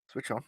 Switch on.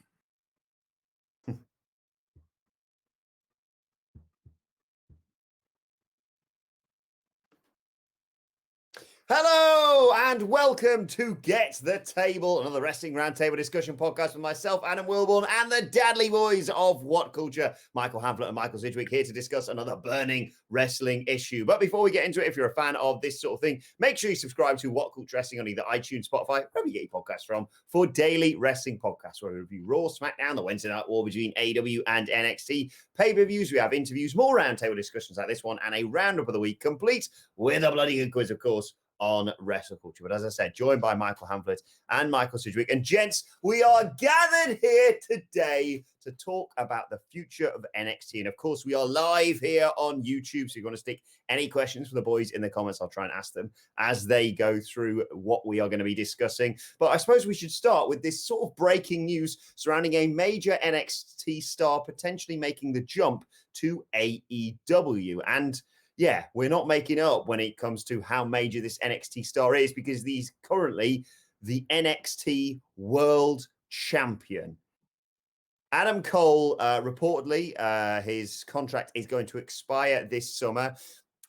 Hello and welcome to Get the Table, another wrestling roundtable discussion podcast with myself, Adam Wilborn, and the Dadley boys of What Culture, Michael Hamflett and Michael Sidgwick, here to discuss another burning wrestling issue. But before we get into it, if you're a fan of this sort of thing, make sure you subscribe to What Culture Wrestling on either iTunes, Spotify, wherever you get your podcasts from, for daily wrestling podcasts where we review Raw, SmackDown, the Wednesday Night War between AEW and NXT, pay-per-views, we have interviews, more roundtable discussions like this one, and a roundup of the week, complete with a bloody good quiz, of course, on Wrestle Culture. But as I said, joined by Michael Hamflett and Michael Sidgwick. And gents, we are gathered here today to talk about the future of NXT. And of course, we are live here on YouTube. So if you want to stick any questions for the boys in the comments, I'll try and ask them as they go through what we are going to be discussing. But I suppose we should start with this sort of breaking news surrounding a major NXT star potentially making the jump to AEW. And yeah, we're not making it up when it comes to how major this NXT star is, because he's currently the NXT World Champion. Adam Cole, reportedly, his contract is going to expire this summer.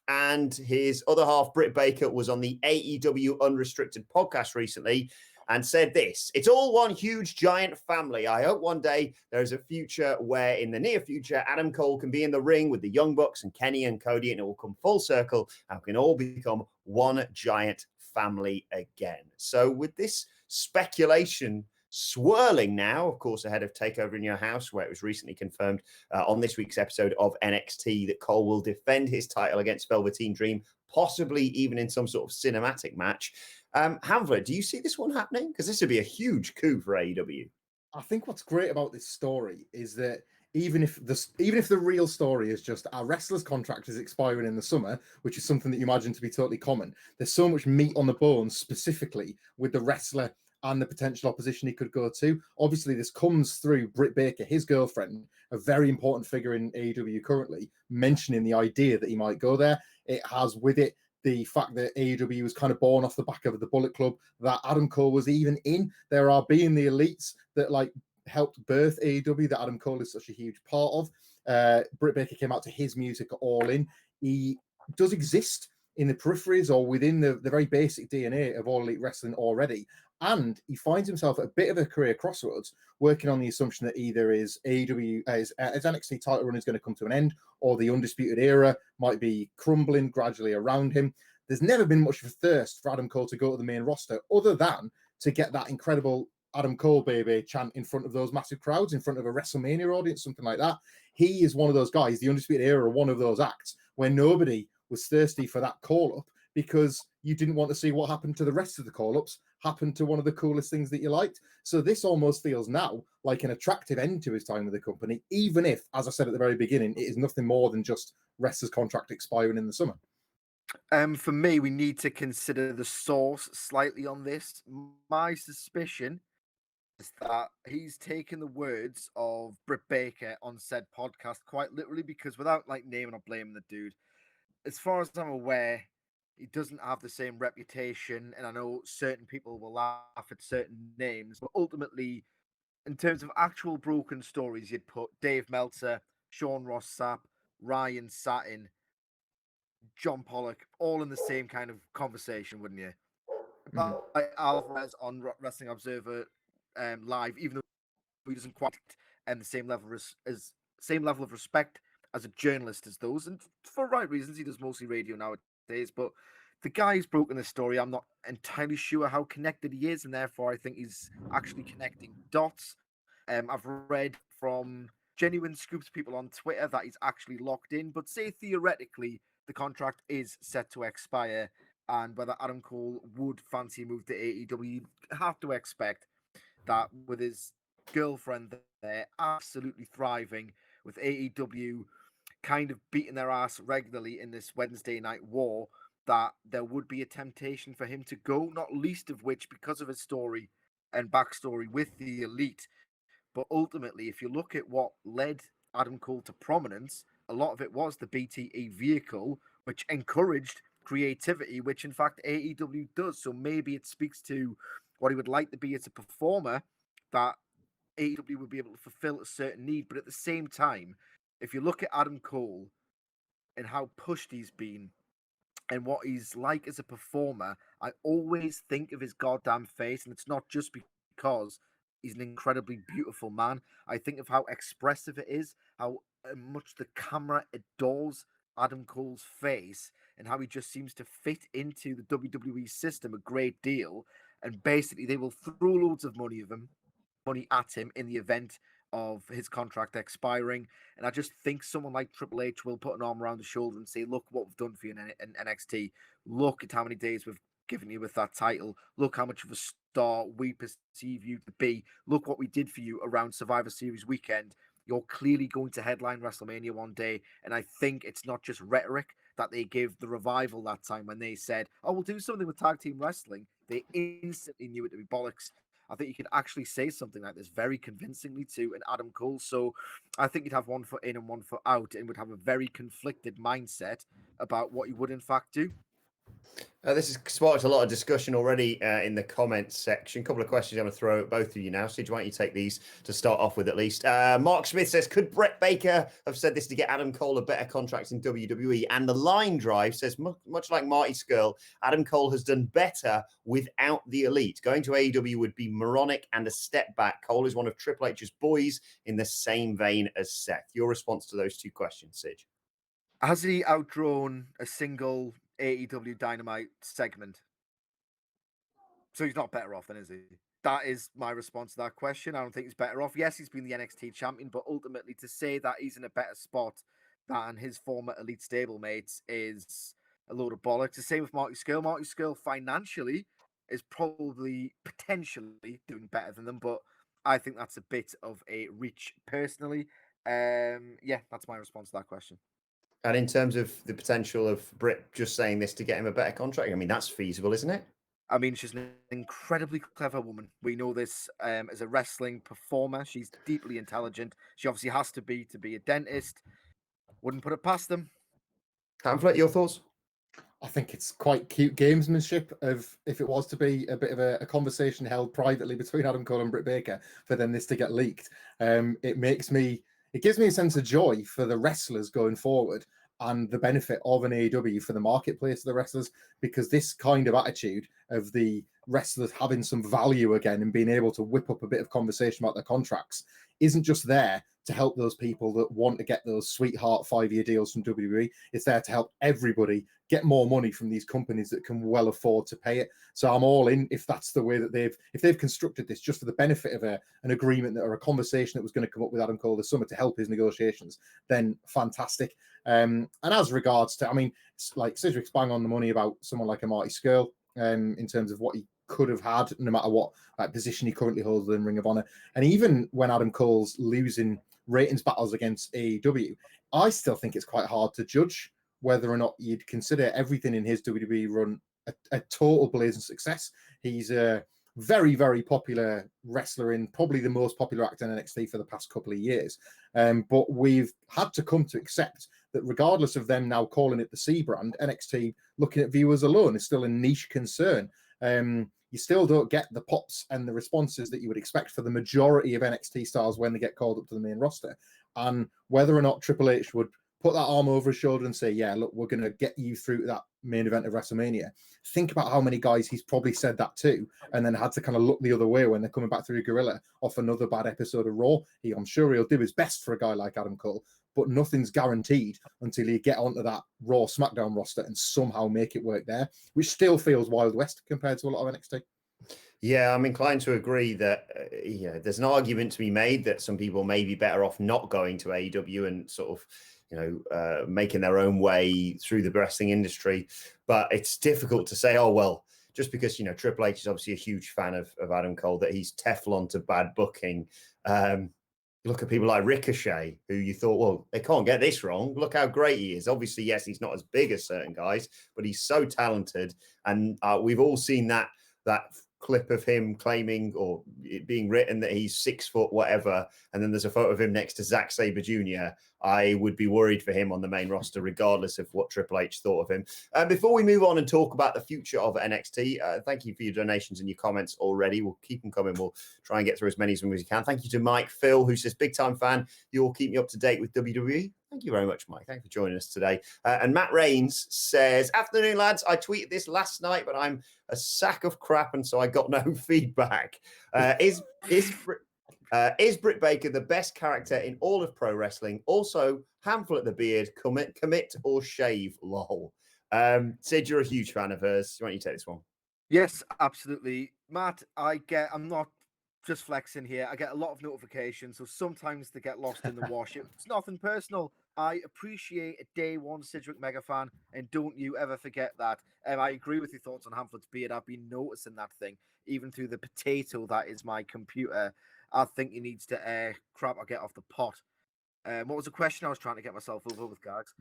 And his other half, Britt Baker, was on the AEW Unrestricted podcast recently and said this: "It's all one huge giant family. I hope one day there is a future where in the near future, Adam Cole can be in the ring with the Young Bucks and Kenny and Cody, and it will come full circle and we can all become one giant family again." So with this speculation swirling now, of course, ahead of TakeOver in Your House, where it was recently confirmed on this week's episode of NXT that Cole will defend his title against Velveteen Dream, possibly even in some sort of cinematic match. Hamflett, do you see this one happening? Because this would be a huge coup for AEW. I think what's great about this story is that even if the real story is just our wrestler's contract is expiring in the summer, which is something that you imagine to be totally common, there's so much meat on the bones specifically with the wrestler and the potential opposition he could go to. Obviously, this comes through Britt Baker, his girlfriend, a very important figure in AEW currently, mentioning the idea that he might go there. It has with it the fact that AEW was kind of born off the back of the Bullet Club, that Adam Cole was even in. There are being the elites that like helped birth AEW that Adam Cole is such a huge part of. Britt Baker came out to his music All In. He does exist in the peripheries or within the very basic DNA of All Elite Wrestling already. And he finds himself at a bit of a career crossroads, working on the assumption that either his AEW, his NXT title run is going to come to an end, or the Undisputed Era might be crumbling gradually around him. There's never been much of a thirst for Adam Cole to go to the main roster, other than to get that incredible Adam Cole baby chant in front of those massive crowds, in front of a WrestleMania audience, something like that. He is one of those guys, the Undisputed Era, one of those acts where nobody was thirsty for that call-up because you didn't want to see what happened to the rest of the call-ups happen to one of the coolest things that you liked. So this almost feels now like an attractive end to his time with the company, even if, as I said at the very beginning, it is nothing more than just wrestler's contract expiring in the summer. For me, we need to consider the source slightly on this. My suspicion is that he's taken the words of Britt Baker on said podcast quite literally, because without like naming or blaming the dude, as far as I'm aware, he doesn't have the same reputation, and I know certain people will laugh at certain names, but ultimately, in terms of actual broken stories, you'd put Dave Meltzer, Sean Ross Sapp, Ryan Satin, John Pollock, all in the same kind of conversation, wouldn't you? Mm-hmm. Like Alvarez on Wrestling Observer Live, even though he doesn't quite the same level of respect as a journalist as those, and for right reasons. He does mostly radio nowadays, but the guy who's broken this story, I'm not entirely sure how connected he is, and therefore I think he's actually connecting dots. I've read from genuine scoops people on Twitter that he's actually locked in, but say theoretically the contract is set to expire, and whether Adam Cole would fancy a move to AEW, you have to expect that with his girlfriend there absolutely thriving, with AEW kind of beating their ass regularly in this Wednesday night war, that there would be a temptation for him to go, not least of which because of his story and backstory with the Elite. But ultimately, if you look at what led Adam Cole to prominence, a lot of it was the BTE vehicle, which encouraged creativity, which in fact AEW does. So maybe it speaks to what he would like to be as a performer, that AEW would be able to fulfill a certain need. But at the same time, if you look at Adam Cole and how pushed he's been and what he's like as a performer, I always think of his goddamn face. And it's not just because he's an incredibly beautiful man. I think of how expressive it is, how much the camera adores Adam Cole's face, and how he just seems to fit into the WWE system a great deal. And basically, they will throw loads of money at him in the event of his contract expiring. And I just think someone like Triple H will put an arm around the shoulder and say, look what we've done for you in NXT. Look at how many days we've given you with that title. Look how much of a star we perceive you to be. Look what we did for you around Survivor Series weekend. You're clearly going to headline WrestleMania one day. And I think it's not just rhetoric that they gave the Revival that time when they said, oh, we'll do something with tag team wrestling. They instantly knew it to be bollocks. I think you can actually say something like this very convincingly to an Adam Cole. So I think you'd have one foot in and one foot out and would have a very conflicted mindset about what he would in fact do. This has sparked a lot of discussion already in the comments section. A couple of questions I'm going to throw at both of you now. Sid, why don't you take these to start off with at least? Mark Smith says, could Britt Baker have said this to get Adam Cole a better contract in WWE? And the Line Drive says, much like Marty Scurll, Adam Cole has done better without the Elite. Going to AEW would be moronic and a step back. Cole is one of Triple H's boys in the same vein as Seth. Your response to those two questions, Sid? Has he outdrawn a single AEW Dynamite segment? So he's not better off then, is he? That is my response to that question. I don't think he's better off. Yes, he's been the NXT champion, but ultimately to say that he's in a better spot than his former Elite stablemates is a load of bollocks. The same with Marty Scurll. Marty Scurll financially is probably potentially doing better than them, but I think that's a bit of a reach personally. Yeah, that's my response to that question. And in terms of the potential of Britt just saying this to get him a better contract, I mean, that's feasible, isn't it? I mean, she's an incredibly clever woman. We know this as a wrestling performer. She's deeply intelligent. She obviously has to be a dentist. Wouldn't put it past them. Hamflet, your thoughts? I think it's quite cute gamesmanship of if it was to be a bit of a conversation held privately between Adam Cole and Britt Baker for then this to get leaked. It gives me a sense of joy for the wrestlers going forward and the benefit of an AEW for the marketplace of the wrestlers, because this kind of attitude of the wrestlers having some value again and being able to whip up a bit of conversation about their contracts isn't just there to help those people that want to get those sweetheart 5-year deals from WWE. It's there to help everybody get more money from these companies that can well afford to pay it. So I'm all in if that's the way that they've constructed this just for the benefit of an agreement or a conversation that was going to come up with Adam Cole this summer to help his negotiations, then fantastic. And as regards to, I mean, like Cedric's bang on the money about someone like a Marty Scurll in terms of what he could have had, no matter what position he currently holds in Ring of Honor. And even when Adam Cole's losing ratings battles against AEW, I still think it's quite hard to judge whether or not you'd consider everything in his WWE run a total blazing success. He's a very, very popular wrestler in probably the most popular actor in NXT for the past couple of years. But we've had to come to accept that regardless of them now calling it the C brand, NXT looking at viewers alone is still a niche concern. You still don't get the pops and the responses that you would expect for the majority of NXT stars when they get called up to the main roster. And whether or not Triple H would put that arm over his shoulder and say, yeah, look, we're going to get you through that main event of WrestleMania. Think about how many guys he's probably said that to, and then had to kind of look the other way when they're coming back through Gorilla off another bad episode of Raw. I'm sure he'll do his best for a guy like Adam Cole, but nothing's guaranteed until you get onto that Raw SmackDown roster and somehow make it work there, which still feels Wild West compared to a lot of NXT. Yeah, I'm inclined to agree that there's an argument to be made that some people may be better off not going to AEW and sort of making their own way through the wrestling industry. But it's difficult to say, oh, well, just because, Triple H is obviously a huge fan of Adam Cole, that he's Teflon to bad booking. Look at people like Ricochet, who you thought, well, they can't get this wrong. Look how great he is. Obviously, yes, he's not as big as certain guys, but he's so talented. And we've all seen that clip of him claiming or it being written that he's 6 foot whatever, and then there's a photo of him next to Zack Sabre Jr. I would be worried for him on the main roster, regardless of what Triple H thought of him. Before we move on and talk about the future of NXT, thank you for your donations and your comments already. We'll keep them coming. We'll try and get through as many as we can. Thank you to Mike Phil, who says, big time fan. You'll keep me up to date with WWE. Thank you very much, Mike. Thanks for joining us today. And Matt Rains says, afternoon, lads. I tweeted this last night, but I'm a sack of crap, and so I got no feedback. Is Britt Baker the best character in all of pro wrestling? Also, handful at the beard, commit or shave, lol. Sid, you're a huge fan of hers. Why don't you take this one? Yes, absolutely. Matt, I'm not just flexing here. I get a lot of notifications, so sometimes they get lost in the wash. It's nothing personal. I appreciate a day one Sidgwick mega fan, and don't you ever forget that. I agree with your thoughts on Hamlet's beard. I've been noticing that thing, even through the potato that is my computer. I think he needs to crap or get off the pot. What was the question I was trying to get myself over with, Gags?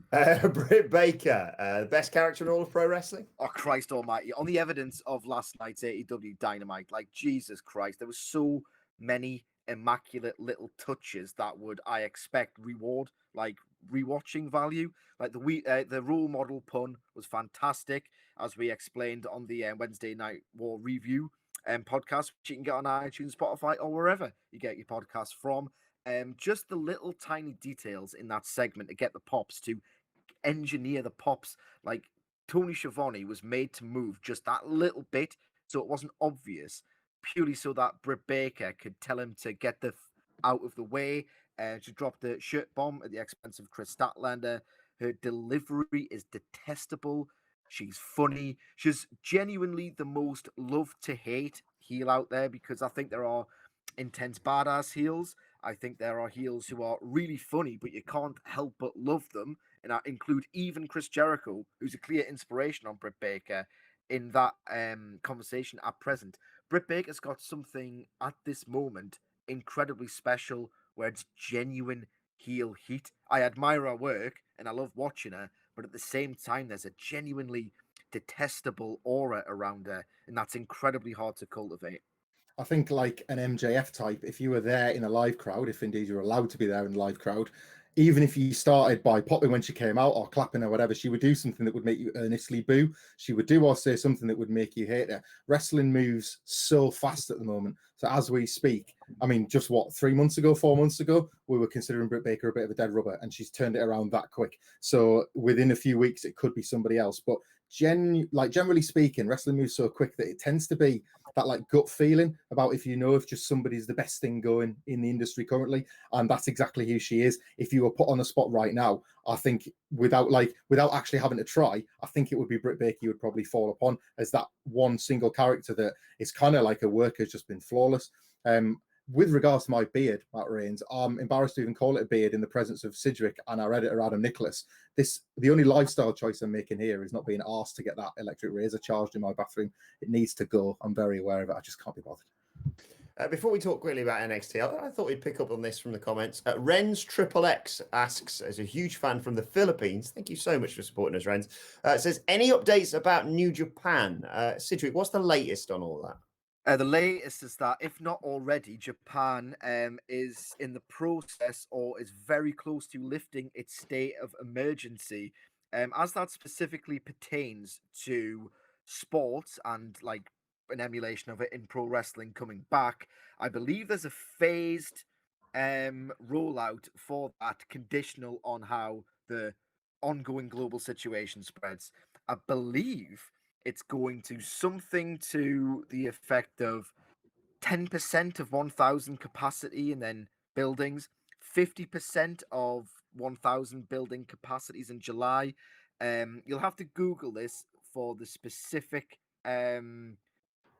Britt Baker, the best character in all of pro wrestling? Oh, Christ almighty. On the evidence of last night's AEW Dynamite, like, Jesus Christ, there was so many immaculate little touches that would, I expect, reward, like, rewatching value. Like, the role model pun was fantastic, as we explained on the Wednesday Night War review podcast, which you can get on iTunes, Spotify, or wherever you get your podcasts from. Just the little tiny details in that segment to get the pops, to engineer the pops. Like, Tony Schiavone was made to move just that little bit so it wasn't obvious, purely so that Britt Baker could tell him to get out of the way, to drop the shirt bomb at the expense of Chris Statlander. Her delivery is detestable. She's funny. She's genuinely the most love to hate heel out there, because I think there are intense badass heels. I think there are heels who are really funny, but you can't help but love them. And I include even Chris Jericho, who's a clear inspiration on Britt Baker in that conversation at present. Britt Baker's got something at this moment incredibly special, where it's genuine heel heat. I admire her work and I love watching her, but at the same time, there's a genuinely detestable aura around her, and that's incredibly hard to cultivate. I think like an MJF type, if you were there in a live crowd, if indeed you're allowed to be there in a live crowd, even if you started by popping when she came out or clapping or whatever, she would do something that would make you earnestly boo. She would do or say something that would make you hate her. Wrestling moves so fast at the moment. So as we speak, I mean, just what, 3 months ago, 4 months ago, we were considering Britt Baker a bit of a dead rubber, and she's turned it around that quick. So within a few weeks, it could be somebody else. But generally speaking, wrestling moves so quick that it tends to be that like gut feeling about if you know if just somebody's the best thing going in the industry currently, and that's exactly who she is. If you were put on the spot right now, I think without actually having to try, I think it would be Britt Baker you would probably fall upon as that one single character that is kind of like a work has just been flawless. With regards to my beard, Matt Rains, I'm embarrassed to even call it a beard in the presence of Sidgwick and our editor, Adam Nicholas. The only lifestyle choice I'm making here is not being asked to get that electric razor charged in my bathroom. It needs to go. I'm very aware of it. I just can't be bothered. Before we talk quickly about NXT, I thought we'd pick up on this from the comments. Ren's Triple X asks, as a huge fan from the Philippines, thank you so much for supporting us, Ren's, says, any updates about New Japan? Sidgwick, what's the latest on all that? The latest is that, if not already, Japan is in the process or is very close to lifting its state of emergency. As that specifically pertains to sports and like an emulation of it in pro wrestling coming back, I believe there's a phased rollout for that, conditional on how the ongoing global situation spreads. I believe it's going to something to the effect of 10% of 1,000 capacity and then buildings, 50% of 1,000 building capacities in July. You'll have to Google this for the specific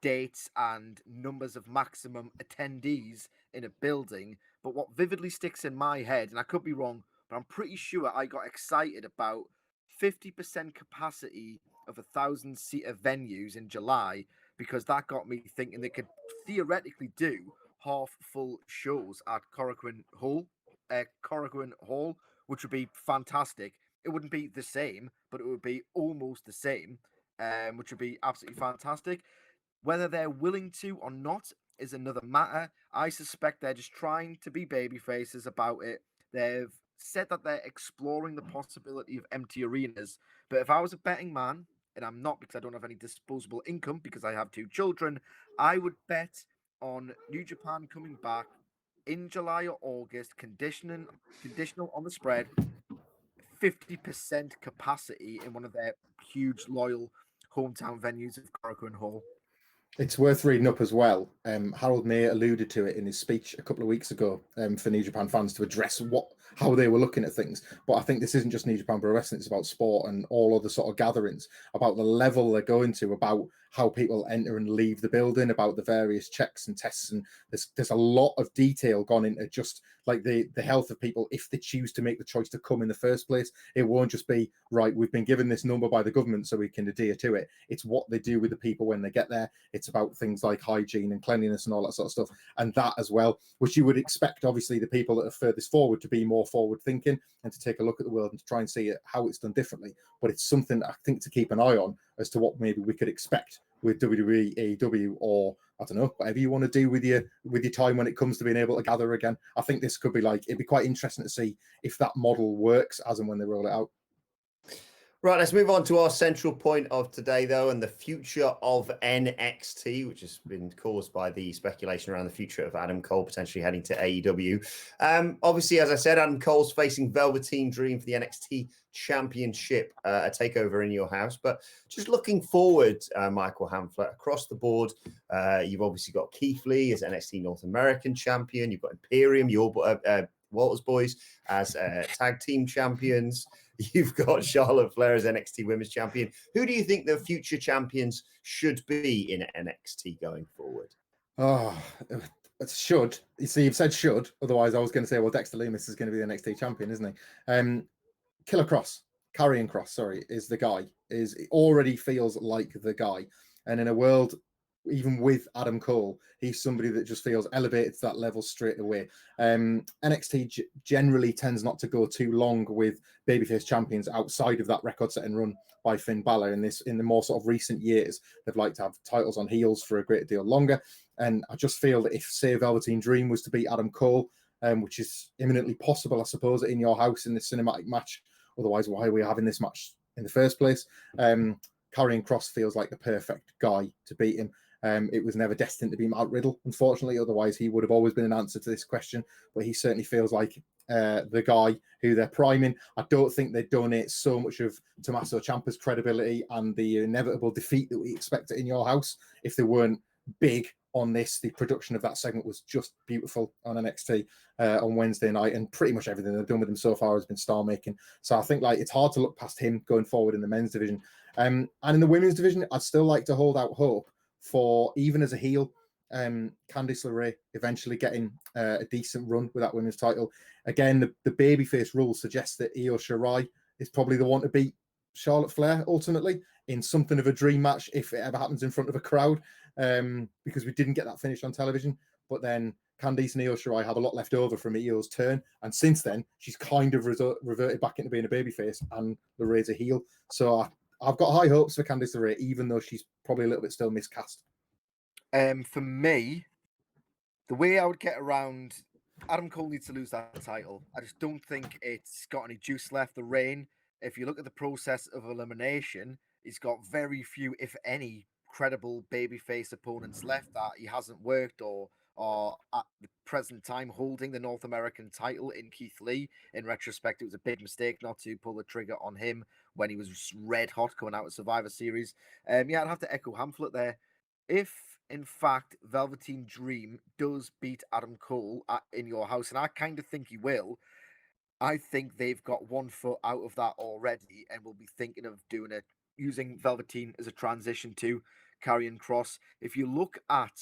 dates and numbers of maximum attendees in a building. But what vividly sticks in my head, and I could be wrong, but I'm pretty sure I got excited about 50% capacity of 1,000-seater venues in July, because that got me thinking they could theoretically do half-full shows at Corcoran Hall, which would be fantastic. It wouldn't be the same, but it would be almost the same, which would be absolutely fantastic. Whether they're willing to or not is another matter. I suspect they're just trying to be baby faces about it. They've said that they're exploring the possibility of empty arenas. But if I was a betting man, and I'm not because I don't have any disposable income because I have 2 children, I would bet on New Japan coming back in July or August, conditional on the spread, 50% capacity in one of their huge loyal hometown venues of Korakuen Hall. It's worth reading up as well. Harold May alluded to it in his speech a couple of weeks ago for New Japan fans to address how they were looking at things. But I think this isn't just New Japan Pro Wrestling, it's about sport and all other sort of gatherings, about the level they're going to, about how people enter and leave the building, about the various checks and tests. And there's a lot of detail gone into just like the health of people if they choose to make the choice to come in the first place. It won't just be, right, we've been given this number by the government so we can adhere to it. It's what they do with the people when they get there. It's about things like hygiene and cleanliness and all that sort of stuff. And that as well, which you would expect, obviously, the people that are furthest forward to be more forward thinking and to take a look at the world and to try and see how it's done differently. But it's something I think to keep an eye on as to what maybe we could expect with WWE, AEW, or I don't know, whatever you want to do with your time when it comes to being able to gather again. I think this could be it'd be quite interesting to see if that model works as and when they roll it out. Right, let's move on to our central point of today, though, and the future of NXT, which has been caused by the speculation around the future of Adam Cole potentially heading to AEW. Obviously, as I said, Adam Cole's facing Velveteen Dream for the NXT Championship, a takeover in your house. But just looking forward, Michael Hamflett, across the board, you've obviously got Keith Lee as NXT North American Champion. You've got Imperium, your Walters Boys as tag team champions. You've got Charlotte Flair as NXT Women's Champion. Who do you think the future champions should be in NXT going forward? Oh, it should. You see, you've said should. Otherwise, I was going to say, well, Dexter Lumis is going to be the NXT champion, isn't he? Killer Cross, Karrion Kross, sorry, is the guy. It already feels like the guy. And in a world, even with Adam Cole, he's somebody that just feels elevated to that level straight away. NXT generally tends not to go too long with babyface champions outside of that record-setting run by Finn Balor. In the more sort of recent years, they've liked to have titles on heels for a great deal longer. And I just feel that if, say, Velveteen Dream was to beat Adam Cole, which is imminently possible, I suppose, in your house in this cinematic match, otherwise, why are we having this match in the first place? Karrion Kross feels like the perfect guy to beat him. It was never destined to be Matt Riddle, unfortunately. Otherwise, he would have always been an answer to this question. But he certainly feels like the guy who they're priming. I don't think they donate so much of Tommaso Ciampa's credibility and the inevitable defeat that we expect in your house if they weren't big on this. The production of that segment was just beautiful on NXT on Wednesday night, and pretty much everything they've done with him so far has been star making. So I think it's hard to look past him going forward in the men's division. And in the women's division, I'd still like to hold out hope for, even as a heel, Candice LeRae eventually getting a decent run with that women's title. Again, the babyface rule suggests that Io Shirai is probably the one to beat Charlotte Flair ultimately in something of a dream match if it ever happens in front of a crowd, because we didn't get that finish on television. But then Candice and Io Shirai have a lot left over from Io's turn, and since then she's kind of reverted back into being a babyface, and LeRae's a heel. So I've got high hopes for Candice LeRae, even though she's probably a little bit still miscast. For me, the way I would get around Adam Cole needs to lose that title. I just don't think it's got any juice left. The reign, if you look at the process of elimination, he's got very few, if any, credible babyface opponents left that he hasn't worked or at the present time holding the North American title in Keith Lee. In retrospect, it was a big mistake not to pull the trigger on him when he was red hot coming out of Survivor Series. I'd have to echo Hamflett there. If, in fact, Velveteen Dream does beat Adam Cole in your house, and I kind of think he will, I think they've got 1 foot out of that already and will be thinking of doing it, using Velveteen as a transition to Karrion Kross. If you look at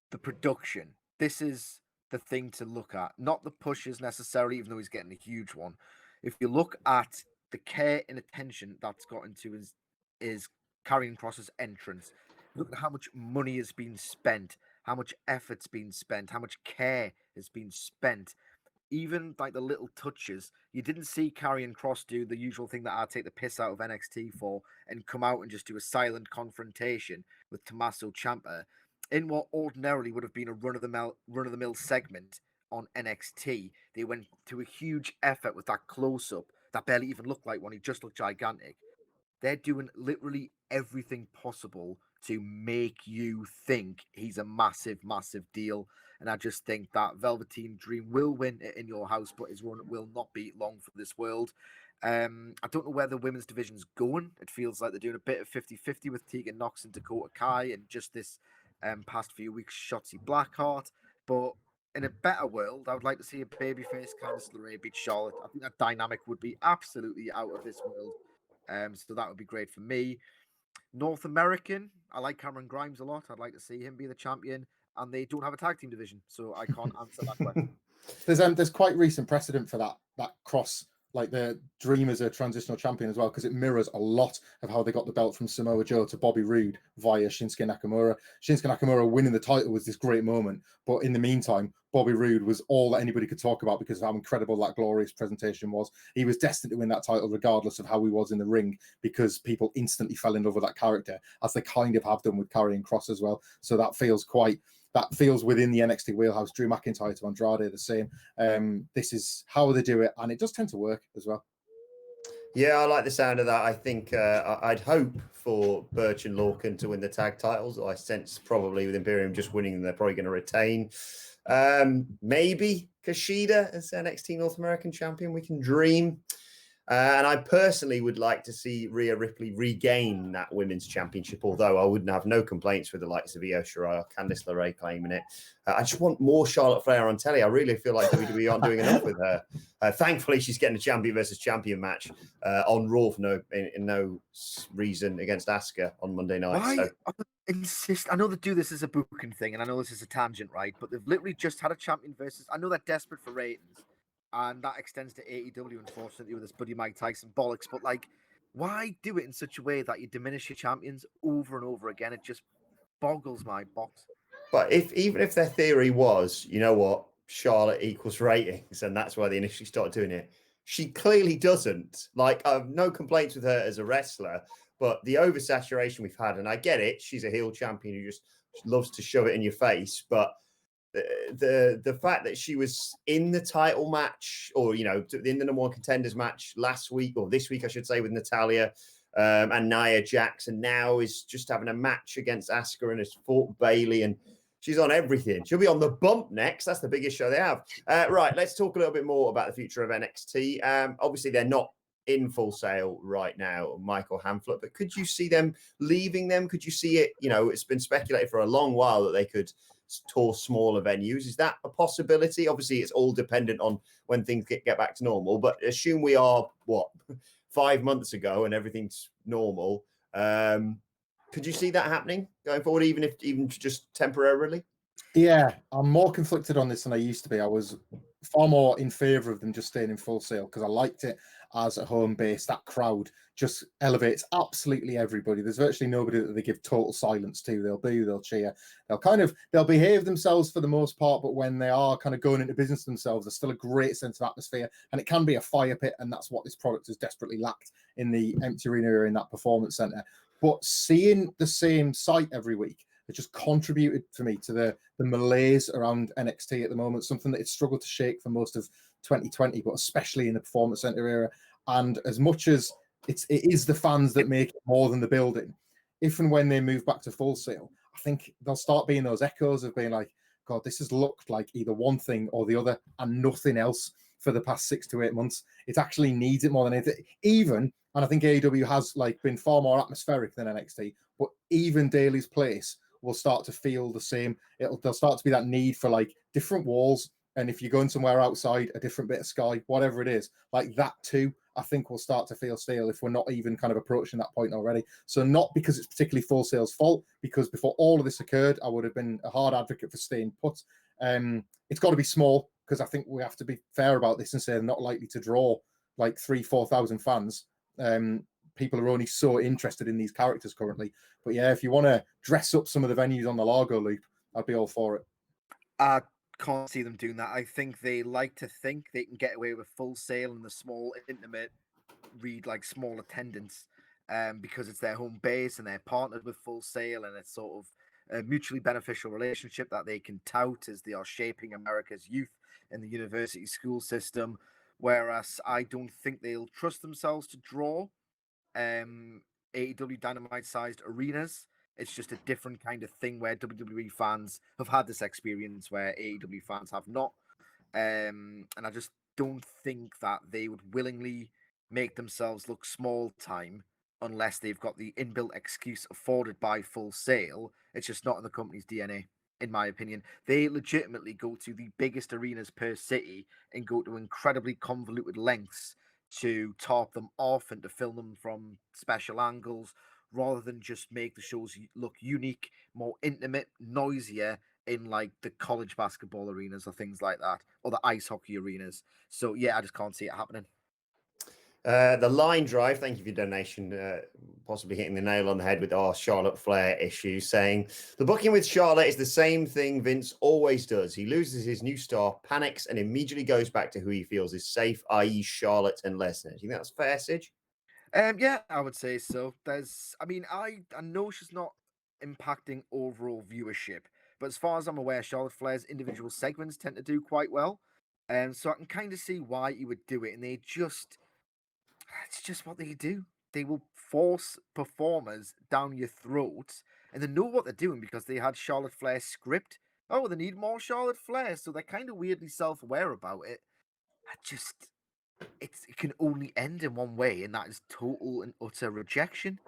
the production, this is the thing to look at, not the pushes necessarily, even though he's getting a huge one. If you look at the care and attention that's got into his Karrion Kross's entrance, look at how much money has been spent, how much effort's been spent, how much care has been spent. Even like the little touches, you didn't see Karrion Kross do the usual thing that I take the piss out of NXT for and come out and just do a silent confrontation with Tommaso Ciampa in what ordinarily would have been a run of the mill segment on NXT, they went to a huge effort with that close up that barely even looked like one. He just looked gigantic. They're doing literally everything possible to make you think he's a massive, massive deal. And I just think that Velveteen Dream will win it in your house, but his run will not be long for this world. I don't know where the women's division's going. It feels like they're doing a bit of 50-50 with Tegan Knox and Dakota Kai, and just this past few weeks, Shotzi Blackheart. But in a better world, I would like to see a babyface Candice LeRae beat Charlotte. I think that dynamic would be absolutely out of this world. So that would be great for me. North American, I like Cameron Grimes a lot. I'd like to see him be the champion, and they don't have a tag team division, so I can't answer that question. There's quite recent precedent for that cross, like the Dream as a transitional champion as well, because it mirrors a lot of how they got the belt from Samoa Joe to Bobby Roode via Shinsuke Nakamura. Shinsuke Nakamura winning the title was this great moment, but in the meantime, Bobby Roode was all that anybody could talk about because of how incredible that glorious presentation was. He was destined to win that title regardless of how he was in the ring, because people instantly fell in love with that character, as they kind of have done with Karrion Kross as well. So that feels within the NXT wheelhouse. Drew McIntyre to Andrade, the same. This is how they do it, and it does tend to work as well. Yeah, I like the sound of that. I think I'd hope for Birch and Lorcan to win the tag titles. I sense probably with Imperium just winning, they're probably going to retain. Maybe Kushida as NXT North American champion. We can dream. And I personally would like to see Rhea Ripley regain that women's championship, although I wouldn't have no complaints with the likes of Io Shirai or Candice LeRae claiming it. I just want more Charlotte Flair on telly. I really feel like WWE aren't doing enough with her. Thankfully, she's getting a champion versus champion match on Raw for no reason against Asuka on Monday night. Why? So. Insist. I know they do this as a booking thing, and I know this is a tangent, right? But they've literally just had a champion versus. I know they're desperate for ratings, and that extends to AEW, unfortunately, with this Buddy Mike Tyson bollocks. But like, why do it in such a way that you diminish your champions over and over again? It just boggles my box. But even if their theory was, you know what, Charlotte equals ratings, and that's why they initially started doing it, she clearly doesn't. Like, I have no complaints with her as a wrestler, but the oversaturation we've had, and I get it, she's a heel champion who just loves to shove it in your face, but the fact that she was in the title match, or in the number one contenders match last week, or this week I should say, with Natalya and Nia Jax, and now is just having a match against Asuka and has fought Bayley, and she's on everything. She'll be on the bump next. That's the biggest show they have. Right, let's talk a little bit more about the future of NXT. Obviously, they're not in Full Sail right now, Michael Hamflett, but could you see them leaving them? Could you see it? It's been speculated for a long while that they could tour smaller venues. Is that a possibility? Obviously, it's all dependent on when things get back to normal, but assume we are, 5 months ago and everything's normal. Could you see that happening going forward, even just temporarily? Yeah, I'm more conflicted on this than I used to be. I was far more in favour of them just staying in Full Sail because I liked it as a home base. That crowd just elevates absolutely everybody. There's virtually nobody that they give total silence to. They'll boo, they'll cheer, they'll behave themselves for the most part, but when they are kind of going into business themselves, there's still a great sense of atmosphere, and it can be a fire pit, and that's what this product has desperately lacked in the empty arena or in that performance centre. But seeing the same site every week, it just contributed for me to the malaise around NXT at the moment, something that it struggled to shake for most of 2020, but especially in the Performance Center era. And as much as it is the fans that make it more than the building, if and when they move back to Full Sail, I think there'll start being those echoes of being like, God, this has looked like either one thing or the other and nothing else for the past 6 to 8 months. It actually needs it more than anything. And I think AEW has been far more atmospheric than NXT, but even Daly's Place will start to feel the same. There'll start to be that need for different walls, and if you're going somewhere outside, a different bit of sky, whatever it is, like that too, I think will start to feel stale if we're not even kind of approaching that point already. So not because it's particularly Full Sail's fault, because before all of this occurred, I would have been a hard advocate for staying put. It's got to be small, because I think we have to be fair about this and say they're not likely to draw 3,000-4,000 fans. People are only so interested in these characters currently. But yeah, if you want to dress up some of the venues on the Largo Loop, I'd be all for it. I can't see them doing that. I think they like to think they can get away with Full Sail and the small, intimate, small attendance, because it's their home base and they're partnered with Full Sail, and it's sort of a mutually beneficial relationship that they can tout as they are shaping America's youth. in the university school system. Whereas I don't think they'll trust themselves to draw AEW Dynamite-sized arenas. It's just a different kind of thing where WWE fans have had this experience where AEW fans have not. And I just don't think that they would willingly make themselves look small time unless they've got the inbuilt excuse afforded by Full Sail. It's just not in the company's DNA, in my opinion. They legitimately go to the biggest arenas per city and go to incredibly convoluted lengths to top them off and to film them from special angles rather than just make the shows look unique, more intimate, noisier in like the college basketball arenas or things like that, or the ice hockey arenas. So yeah, I just can't see it happening. The line drive, thank you for your donation, possibly hitting the nail on the head with our Charlotte Flair issue, saying the booking with Charlotte is the same thing Vince always does. He loses his new star, panics, and immediately goes back to who he feels is safe, i.e. Charlotte and Lesnar. Do you think that's fair, Sige? Yeah, I would say so. I know she's not impacting overall viewership, but as far as I'm aware, Charlotte Flair's individual segments tend to do quite well. So I can kind of see why he would do it, and it's just what they do. They will force performers down your throats, and they know what they're doing because they had Charlotte Flair's script. Oh, they need more Charlotte Flair, so they're kind of weirdly self-aware about it. I just, it can only end in one way, and that is total and utter rejection.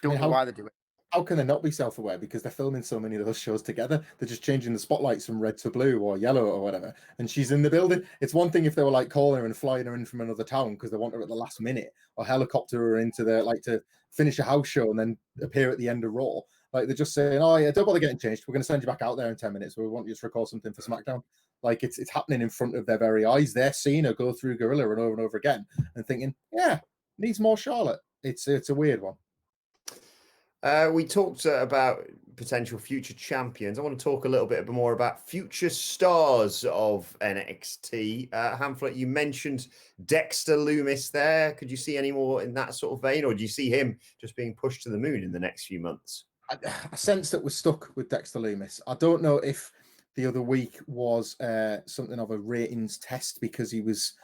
Don't know why they do it. How can they not be self-aware? Because they're filming so many of those shows together. They're just changing the spotlights from red to blue or yellow or whatever. And she's in the building. It's one thing if they were like calling her and flying her in from another town because they want her at the last minute, or helicopter her into to finish a house show and then appear at the end of Raw. Like they're just saying, oh yeah, don't bother getting changed. We're going to send you back out there in 10 minutes. We want you to record something for SmackDown. Like it's happening in front of their very eyes. They're seeing her go through Gorilla and over again and thinking, yeah, needs more Charlotte. It's a weird one. We talked about potential future champions. I want to talk a little bit more about future stars of NXT. Hamflet, you mentioned Dexter Lumis there. Could you see any more in that sort of vein, or do you see him just being pushed to the moon in the next few months? I sense that we're stuck with Dexter Lumis. I don't know if the other week was something of a ratings test because he was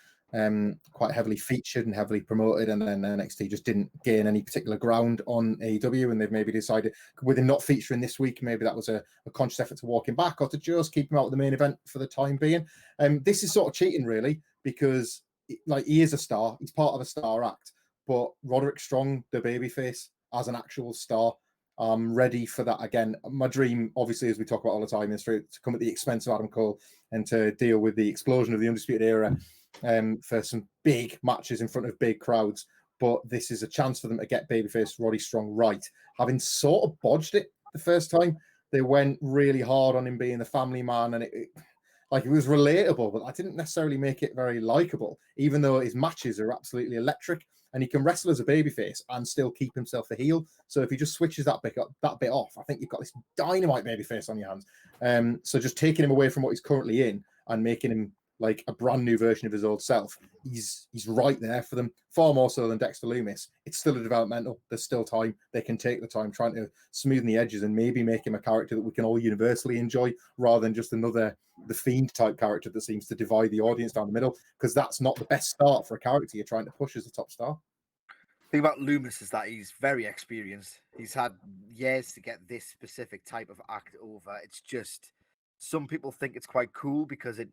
quite heavily featured and heavily promoted, and then NXT just didn't gain any particular ground on AEW, and they've maybe decided with him not featuring this week, maybe that was a conscious effort to walk him back or to just keep him out of the main event for the time being. This is sort of cheating, really, because he is a star, he's part of a star act, but Roderick Strong, the babyface, as an actual star, I'm ready for that again. My dream, obviously, as we talk about all the time, is to come at the expense of Adam Cole and to deal with the explosion of the Undisputed Era for some big matches in front of big crowds. But this is a chance for them to get babyface Roddy Strong right. Having sort of bodged it the first time, they went really hard on him being the family man, and it was relatable, but I didn't necessarily make it very likable, even though his matches are absolutely electric. And he can wrestle as a babyface and still keep himself a heel. So if he just switches that bit off, I think you've got this dynamite babyface on your hands. So just taking him away from what he's currently in and making him like a brand new version of his old self, he's right there for them, far more so than Dexter Lumis. It's still a developmental. There's still time. They can take the time trying to smoothen the edges and maybe make him a character that we can all universally enjoy rather than just another The Fiend type character that seems to divide the audience down the middle, because that's not the best start for a character you're trying to push as a top star. The thing about Lumis is that he's very experienced. He's had years to get this specific type of act over. It's just some people think it's quite cool because it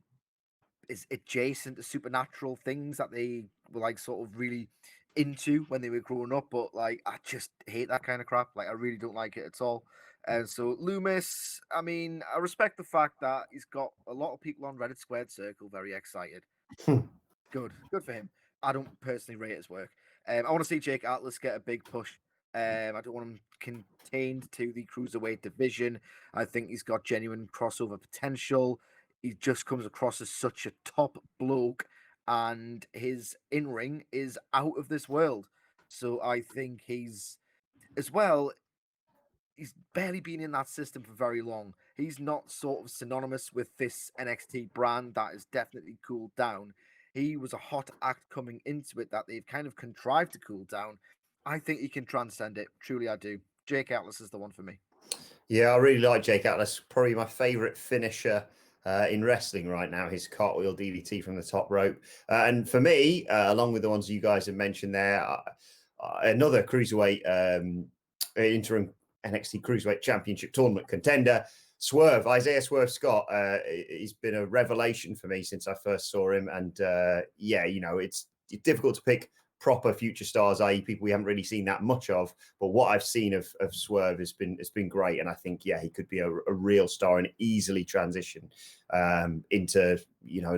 is adjacent to supernatural things that they were like sort of really into when they were growing up. But like, I just hate that kind of crap. Like, I really don't like it at all. And so Lumis, I mean, I respect the fact that he's got a lot of people on Reddit Squared Circle very excited. Good for him. I don't personally rate his work. I want to see Jake Atlas get a big push. I don't want him contained to the cruiserweight division. I think he's got genuine crossover potential. He just comes across as such a top bloke, and his in-ring is out of this world. So I think he's barely been in that system for very long. He's not sort of synonymous with this NXT brand that is definitely cooled down. He was a hot act coming into it that they've kind of contrived to cool down. I think he can transcend it. Truly, I do. Jake Atlas is the one for me. Yeah, I really like Jake Atlas. Probably my favorite finisher in wrestling right now, his cartwheel DDT from the top rope. And for me, along with the ones you guys have mentioned there, another cruiserweight interim NXT Cruiserweight Championship tournament contender, Isaiah Swerve Scott. He's been a revelation for me since I first saw him. And it's difficult to pick proper future stars, i.e. people we haven't really seen that much of, but what I've seen of Swerve has been great, and I think he could be a real star and easily transition into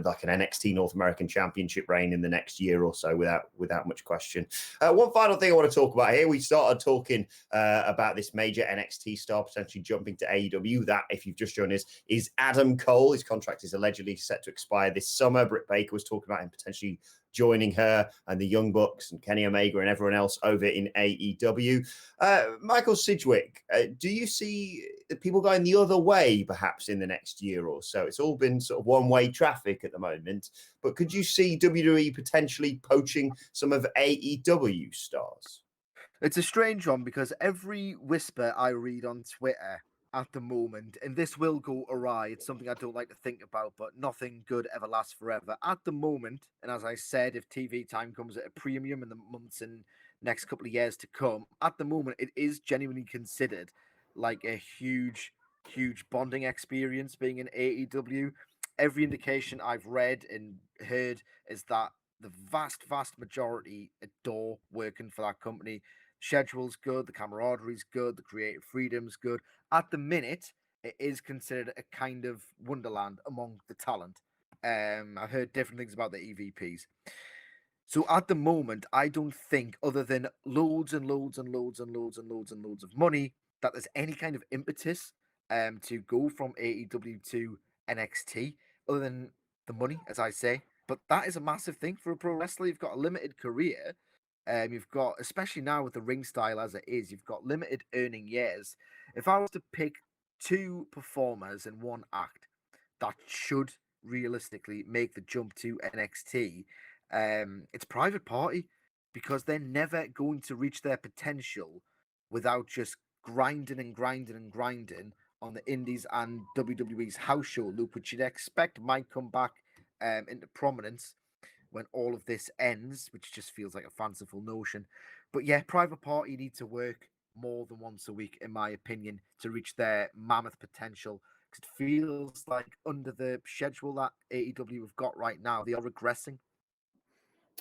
like an NXT North American Championship reign in the next year or so without much question. One final thing I want to talk about here, we started talking about this major NXT star potentially jumping to AEW. That, if you've just joined us, is Adam Cole. His contract is allegedly set to expire this summer. Britt Baker was talking about him potentially joining her and the Young Bucks and Kenny Omega and everyone else over in AEW. Michael Sidgwick, do you see people going the other way perhaps in the next year or so? It's all been sort of one-way traffic at the moment, but could you see WWE potentially poaching some of AEW stars? It's a strange one because every whisper I read on Twitter at the moment, and this will go awry, it's something I don't like to think about, but nothing good ever lasts forever. At the moment, and as I said, if TV time comes at a premium in the months and next couple of years to come, at the moment, it is genuinely considered like a huge bonding experience being in AEW. Every indication I've read and heard is that the vast majority adore working for that company. Schedule's good, the camaraderie's good, the creative freedom's good. At the minute, it is considered a kind of wonderland among the talent. I've heard different things about the EVPs. So at the moment, I don't think, other than loads and loads and loads and loads and loads and loads of money, that there's any kind of impetus to go from AEW to NXT, other than the money, as I say. But that is a massive thing for a pro wrestler. You've got a limited career. You've got, especially now with the ring style as it is, you've got limited earning years. If I was to pick two performers in one act that should realistically make the jump to NXT, it's Private Party, because they're never going to reach their potential without just grinding and grinding and grinding on the Indies and WWE's house show loop, which you'd expect might come back into prominence when all of this ends, which just feels like a fanciful notion. But yeah, Private Party need to work more than once a week, in my opinion, to reach their mammoth potential. Because it feels like under the schedule that AEW have got right now, they are regressing.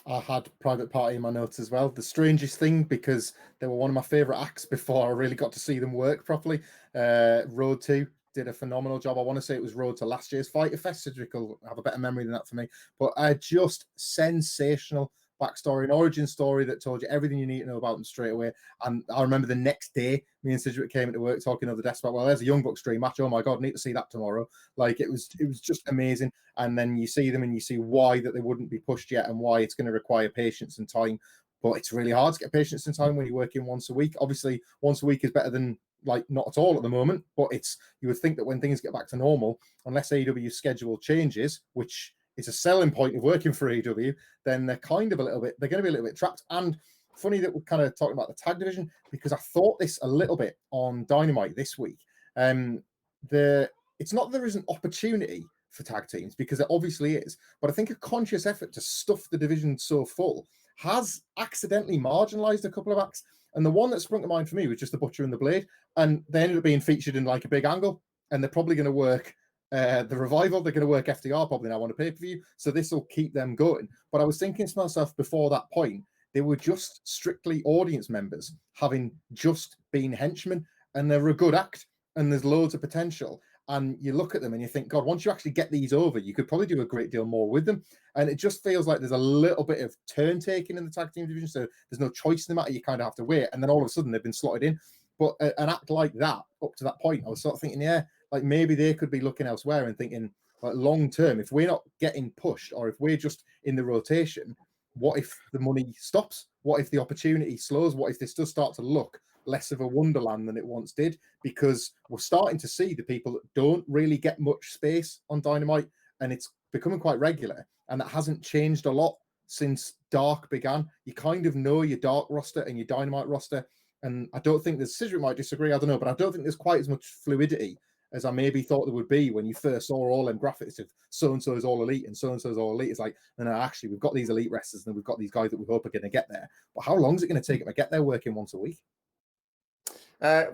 I had Private Party in my notes as well. The strangest thing, because they were one of my favourite acts before I really got to see them work properly. Road 2 did a phenomenal job. I want to say it was Road to last year's Fighter Fest. Cedric will have a better memory than that for me. But just sensational backstory, an origin story that told you everything you need to know about them straight away. And I remember the next day, me and Cedric came into work talking over the desk about, well, there's a Young Bucks dream match. Oh my God, I need to see that tomorrow. Like it was just amazing. And then you see them and you see why that they wouldn't be pushed yet and why it's going to require patience and time. But it's really hard to get patience and time when you're working once a week. Obviously, once a week is better than like not at all at the moment. But you would think that when things get back to normal, unless AEW's schedule changes, which is a selling point of working for AEW, then they're going to be a little bit trapped. And funny that we're kind of talking about the tag division, because I thought this a little bit on Dynamite this week. It's not that there isn't opportunity for tag teams, because it obviously is, but I think a conscious effort to stuff the division so full has accidentally marginalized a couple of acts. And the one that sprung to mind for me was just the Butcher and the Blade, and they ended up being featured in like a big angle, and they're probably going to work the Revival. They're going to work FTR probably now on a pay-per-view, so this will keep them going. But I was thinking to myself before that point, they were just strictly audience members, having just been henchmen, and they're a good act, and there's loads of potential. And you look at them and you think, God, once you actually get these over, you could probably do a great deal more with them. And it just feels like there's a little bit of turn taking in the tag team division. So there's no choice in the matter. You kind of have to wait. And then all of a sudden they've been slotted in. But an act like that, up to that point, I was sort of thinking, yeah, like maybe they could be looking elsewhere and thinking, like long term, if we're not getting pushed or if we're just in the rotation, what if the money stops? What if the opportunity slows? What if this does start to look less of a wonderland than it once did? Because we're starting to see the people that don't really get much space on Dynamite, and it's becoming quite regular, and that hasn't changed a lot since Dark began. You kind of know your Dark roster and your Dynamite roster, and I don't think Cedric might disagree, I don't know, but I don't think there's quite as much fluidity as I maybe thought there would be when you first saw all them graphics of so-and-so is all elite and so-and-so is all elite. It's like, no, actually, we've got these elite wrestlers and we've got these guys that we hope are going to get there. But how long is it going to take them to get there working once a week?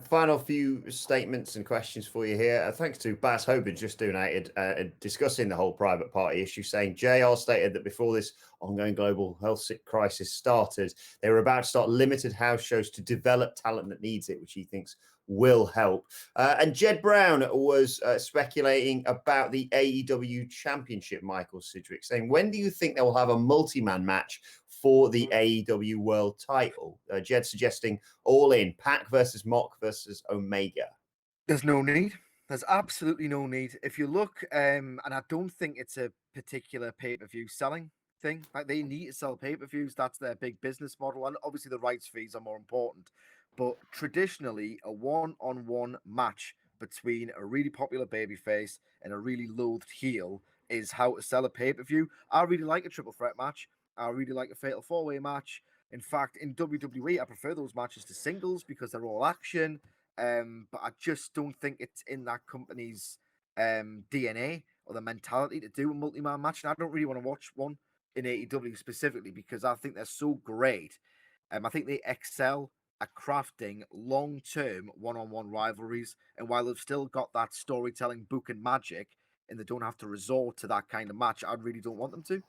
Final few statements and questions for you here. Thanks to Baz Hoban, just donated, discussing the whole private party issue, saying JR stated that before this ongoing global health crisis started, they were about to start limited house shows to develop talent that needs it, which he thinks will help. And Jed Brown was speculating about the AEW Championship, Michael Sidgwick, saying, when do you think they will have a multi-man match for the AEW World title? Jed suggesting All In, Pac versus Mock versus Omega. There's no need. There's absolutely no need. If you look, and I don't think it's a particular pay-per-view selling thing. Like, they need to sell pay-per-views. That's their big business model. And obviously the rights fees are more important. But traditionally, a one-on-one match between a really popular babyface and a really loathed heel is how to sell a pay-per-view. I really like a triple threat match. I really like a fatal four-way match. In fact, in WWE, I prefer those matches to singles because they're all action. But I just don't think it's in that company's DNA or the mentality to do a multi-man match. And I don't really want to watch one in AEW specifically because I think they're so great. I think they excel at crafting long-term one-on-one rivalries. And while they've still got that storytelling book and magic, and they don't have to resort to that kind of match, I really don't want them to.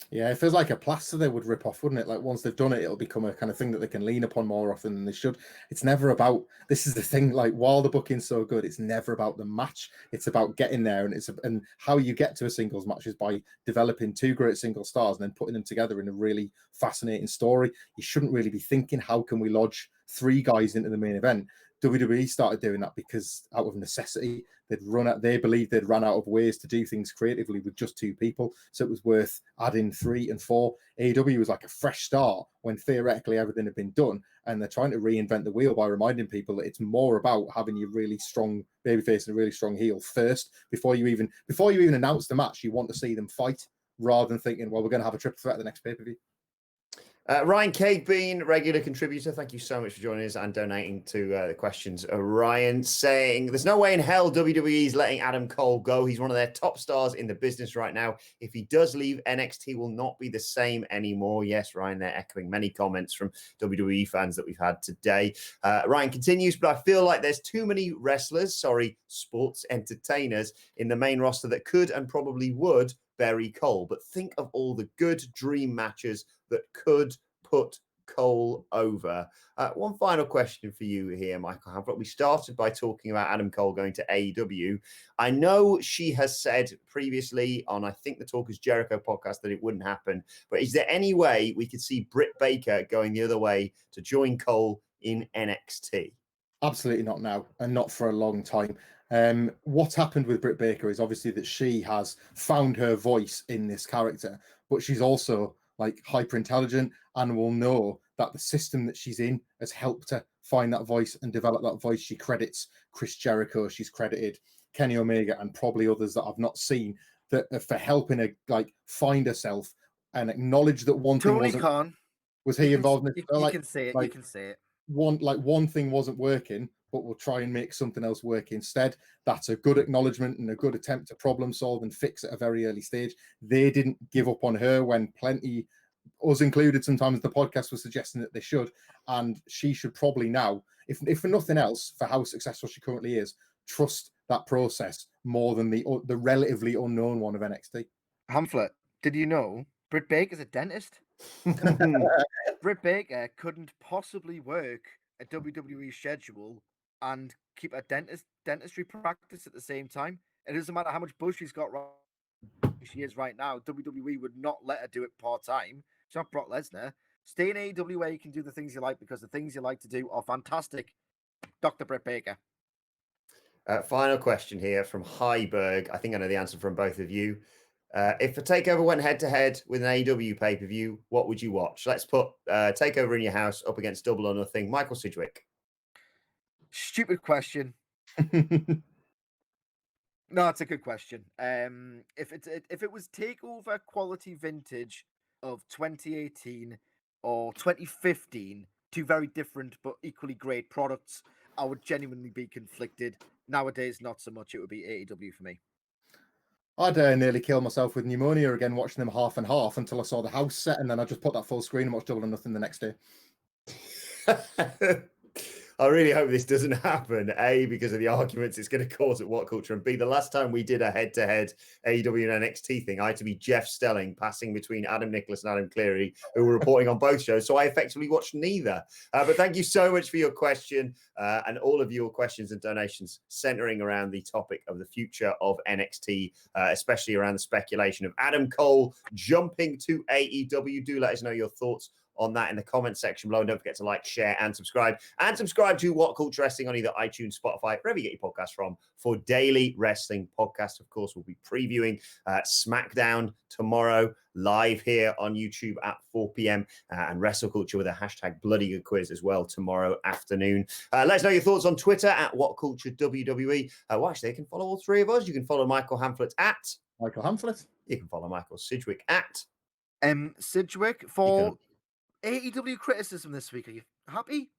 Yeah, it feels like a plaster they would rip off, wouldn't it? Like once they've done it, it'll become a kind of thing that they can lean upon more often than they should. It's never about, this is the thing, like while the booking's so good, it's never about the match. It's about getting there, and how you get to a singles match is by developing two great single stars and then putting them together in a really fascinating story. You shouldn't really be thinking, how can we lodge three guys into the main event? WWE started doing that because out of necessity, they believed they'd run out of ways to do things creatively with just two people. So it was worth adding 3 and 4. AEW was like a fresh start when theoretically everything had been done. And they're trying to reinvent the wheel by reminding people that it's more about having your really strong babyface and a really strong heel first. Before you even announce the match, you want to see them fight rather than thinking, well, we're going to have a triple threat at the next pay-per-view. Ryan Cade Bean, regular contributor, thank you so much for joining us and donating to the questions. Ryan saying, there's no way in hell WWE's letting Adam Cole go. He's one of their top stars in the business right now. If he does leave, NXT will not be the same anymore. Yes, Ryan, they're echoing many comments from WWE fans that we've had today. Ryan continues, but I feel like there's too many sports entertainers in the main roster that could and probably would bury Cole. But think of all the good dream matches that could put Cole over. One final question for you here, Michael Hamflett. We started by talking about Adam Cole going to AEW. I know she has said previously on, I think, the Talk is Jericho podcast that it wouldn't happen, but is there any way we could see Britt Baker going the other way to join Cole in NXT? Absolutely not now, and not for a long time. What's happened with Britt Baker is obviously that she has found her voice in this character, but she's also like hyper intelligent and will know that the system that she's in has helped her find that voice and develop that voice. She credits Chris Jericho, she's credited Kenny Omega, and probably others that I've not seen, that for helping her like find herself and acknowledge that one thing wasn't. Khan. Was he involved in it? You can say it. You can say it. One thing wasn't working, but we'll try and make something else work instead. That's a good acknowledgement and a good attempt to problem solve and fix at a very early stage. They didn't give up on her when plenty, us included, sometimes the podcast was suggesting that they should. And she should probably now, if for nothing else, for how successful she currently is, trust that process more than the relatively unknown one of NXT. Hamflet, did you know Britt Baker's a dentist? Britt Baker couldn't possibly work a WWE schedule and keep a dentistry practice at the same time. It doesn't matter how much buzz she's got she is right now. WWE would not let her do it part-time. She's not Brock Lesnar. Stay in AEW where you can do the things you like, because the things you like to do are fantastic. Dr. Britt Baker. Final question here from Heiberg. I think I know the answer from both of you. If a takeover went head-to-head with an AEW pay-per-view, what would you watch? Let's put takeover in your house up against Double or Nothing. Michael Sidgwick. Stupid question. No, it's a good question. If it was takeover quality vintage of 2018 or 2015, two very different but equally great products, I would genuinely be conflicted. Nowadays, not so much. It would be AEW for me. I'd nearly kill myself with pneumonia again watching them half and half until I saw the house set, and then I just put that full screen and watched Double or Nothing the next day. I really hope this doesn't happen. A, because of the arguments it's going to cause at What Culture, and B, the last time we did a head-to-head AEW and NXT thing, I had to be Jeff Stelling, passing between Adam Nicholas and Adam Cleary, who were reporting on both shows. So I effectively watched neither. But thank you so much for your question and all of your questions and donations centering around the topic of the future of NXT, especially around the speculation of Adam Cole jumping to AEW. Do let us know your thoughts on that in the comment section below. And don't forget to like, share, and subscribe. And subscribe to What Culture Wrestling on either iTunes, Spotify, wherever you get your podcasts from, for daily wrestling podcasts. Of course, we'll be previewing SmackDown tomorrow live here on YouTube at 4 p.m. And Wrestle Culture with a hashtag Bloody Good Quiz as well tomorrow afternoon. Let us know your thoughts on Twitter at What Culture WWE. Well, actually, they can follow all three of us. You can follow Michael Hamflett at Michael Hamflett. You can follow Michael Sidgwick at Sidgwick for AEW criticism this week. Are you happy?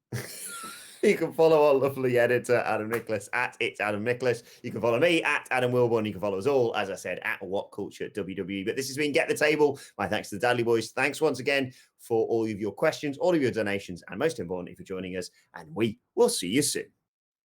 You can follow our lovely editor, Adam Nicholas, at It's Adam Nicholas. You can follow me at Adam Wilborn. You can follow us all, as I said, at What Culture WWE. But this has been Get the Table. My thanks to the Dudley Boys. Thanks once again for all of your questions, all of your donations, and most importantly for joining us. And we will see you soon.